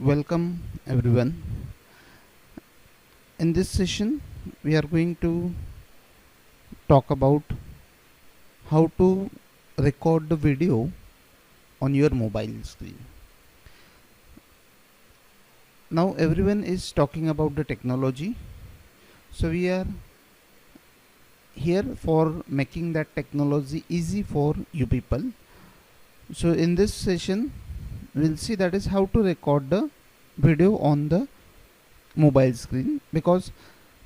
Welcome everyone. In this session, we are going to talk about how to record the video on your mobile screen. Now, everyone is talking about the technology, so we are here for making that technology easy for you people. So, in this session, we'll see that is how to record the video on the mobile screen, because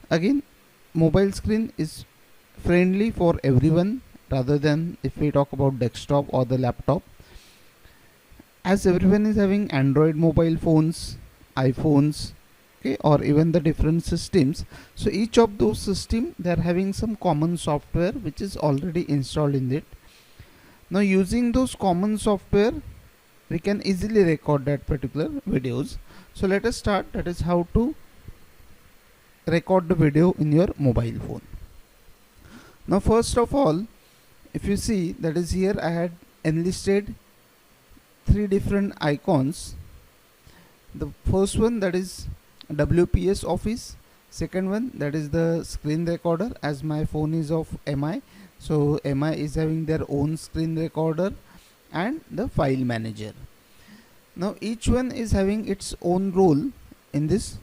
again mobile screen is friendly for everyone rather than if we talk about desktop or the laptop, as everyone is having Android mobile phones, iPhones, okay, or even the different systems. So each of those system they are having some common software which is already installed in it. Now using those common software we can easily record that particular videos. So let us start, that is how to record the video in your mobile phone. Now first of all, if you see, that is here I had enlisted three different icons. The first one, that is WPS Office. Second one, that is the screen recorder, as my phone is of MI, so MI is having their own screen recorder, and the file manager. Now each one is having its own role in this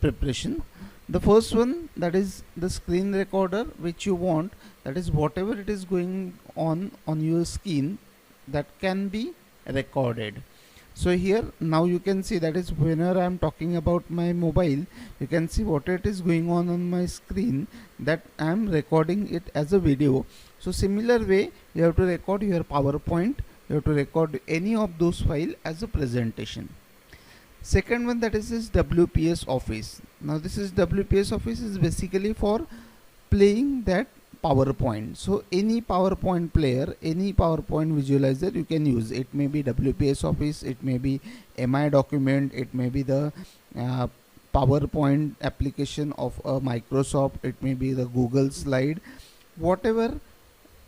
preparation. The first one, that is the screen recorder, which you want, that is whatever it is going on your screen, that can be recorded. So here now you can see, that is whenever I am talking about my mobile, you can see what it is going on my screen, that I am recording it as a video. So similar way you have to record your PowerPoint, you have to record any of those file as a presentation. Second one, that is this WPS Office. Now this is WPS Office is basically for playing that PowerPoint. So any PowerPoint player, any PowerPoint visualizer you can use. It may be WPS Office, it may be MI document, it may be the PowerPoint application of Microsoft, it may be the Google Slide. Whatever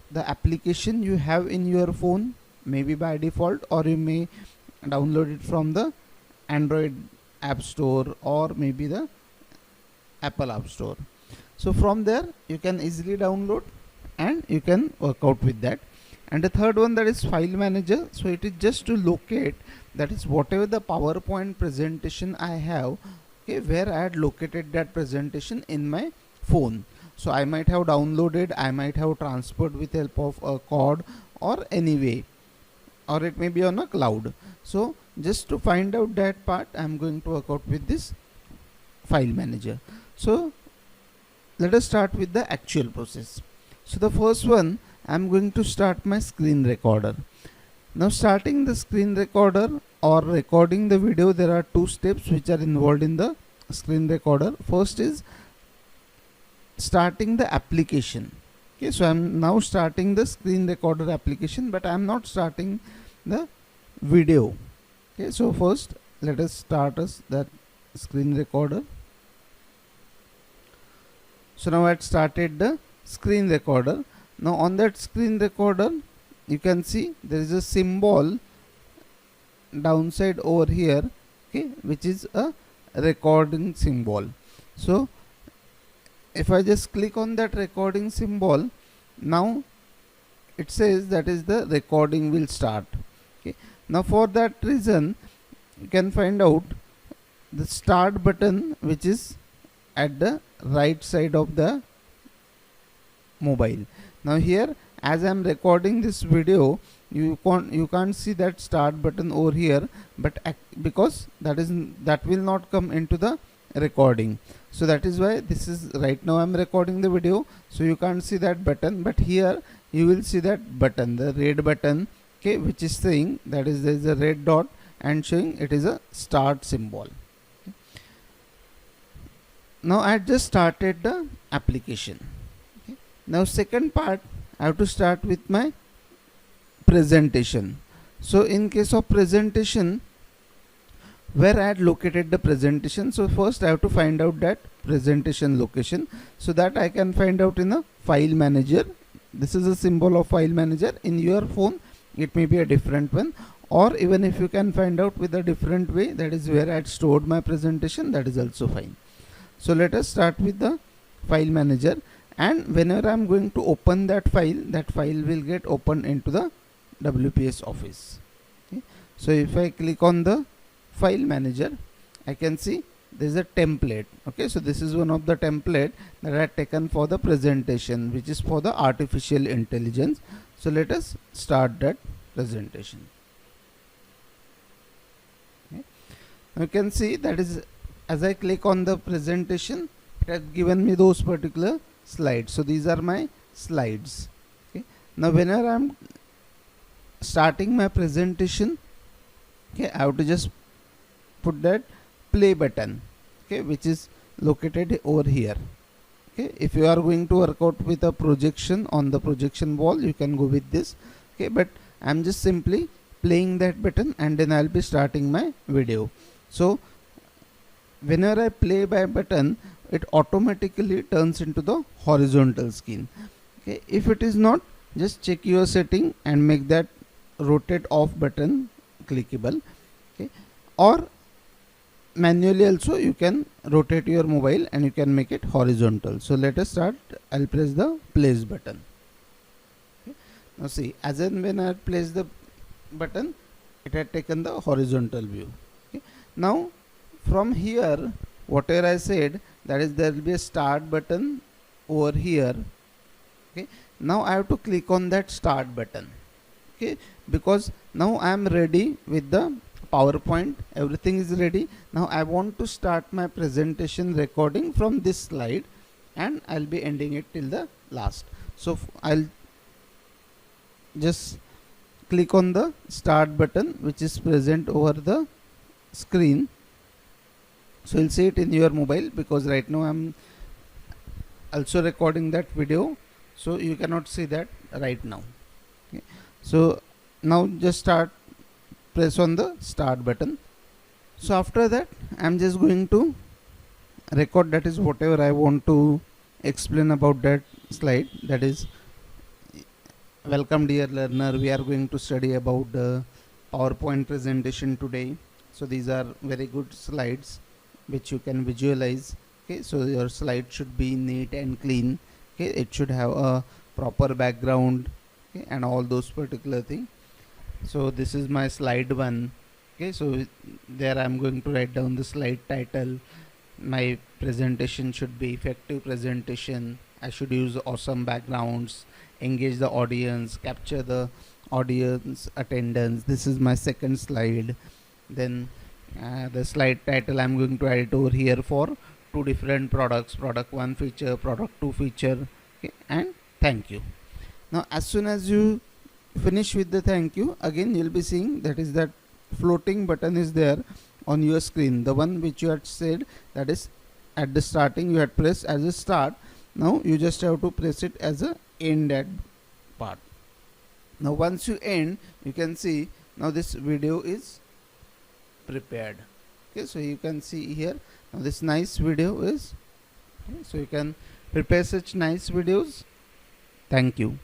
the application you have in your phone, maybe by default, or you may download it from the Android App Store or maybe the Apple App Store. So from there you can easily download and you can work out with that. And the third one, that is file manager. So it is just to locate, that is whatever the PowerPoint presentation I have, okay, where I had located that presentation in my phone. So I might have downloaded, I might have transferred with help of a code or any way, or it may be on a cloud. So just to find out that part, I am going to work out with this file manager. So let us start with the actual process. So the first one, I am going to start my screen recorder. Now starting the screen recorder or recording the video, there are two steps which are involved in the screen recorder. First is starting the application. Okay, so I am now starting the screen recorder application, but I am not starting the video. Okay, so first let us start that screen recorder. So now I had started the screen recorder. Now on that screen recorder you can see there is a symbol downside over here, okay, which is a recording symbol. So if I just click on that recording symbol, now it says that is the recording will start. Okay. Now for that reason you can find out the start button, which is at the right side of the mobile. Now here, as I am recording this video, you can't see that start button over here, but because that will not come into the recording. So that is why this is right now I am recording the video, so you can't see that button, but here you will see that button, the red button, okay, which is saying that is there is a red dot and showing it is a start symbol. Okay. Now I just started the application. Okay. Now second part, I have to start with my presentation. So in case of presentation, where I had located the presentation, so first I have to find out that presentation location, so that I can find out in a file manager. This is a symbol of file manager. In your phone it may be a different one, or even if you can find out with a different way, that is where I had stored my presentation, that is also fine. So let us start with the file manager, and whenever I am going to open that file will get opened into the WPS Office. Okay. So if I click on the file manager, I can see there is a template. Okay, so this is one of the template that I had taken for the presentation, which is for the artificial intelligence. So let us start that presentation. Okay. Now you can see that is, as I click on the presentation, it has given me those particular slides. So these are my slides. Okay. Now whenever I am starting my presentation, okay, I have to just put that play button, okay, which is located over here. Okay, if you are going to work out with a projection on the projection wall, you can go with this. Okay, but I'm just simply playing that button, and then I'll be starting my video. So whenever I play by button, it automatically turns into the horizontal screen. Okay, if it is not, just check your setting and make that rotate off button clickable. Okay, or manually also you can rotate your mobile and you can make it horizontal. So let us start. I'll press the place button. Okay. Now see, as and when I place the button, it had taken the horizontal view. Okay. Now from here, whatever I said, that is, there will be a start button over here. Okay. Now I have to click on that start button. Okay, because now I am ready with the PowerPoint, everything is ready. Now I want to start my presentation recording from this slide, and I'll be ending it till the last. So I'll just click on the start button, which is present over the screen. So you'll see it in your mobile, because right now I'm also recording that video, so you cannot see that right now. Okay. So now just press on the start button. So after that, I'm just going to record, that is whatever I want to explain about that slide. That is, welcome dear learner, we are going to study about the PowerPoint presentation today. So these are very good slides which you can visualize. Okay, so your slide should be neat and clean. Okay, it should have a proper background, okay, and all those particular things. So this is my slide 1. Okay, so there I'm going to write down the slide title. My presentation should be effective presentation. I should use awesome backgrounds, engage the audience, capture the audience attendance. This is my second slide. Then the slide title I'm going to add it over here for 2 different products, product 1 feature, product 2 feature. Okay, and thank you. Now as soon as you finish with the thank you, again you'll be seeing that is that floating button is there on your screen, the one which you had said, that is at the starting you had pressed as a start. Now you just have to press it as a end at part. Now once you end, you can see now this video is prepared. Okay, so you can see here now this nice video is, okay, so you can prepare such nice videos. Thank you.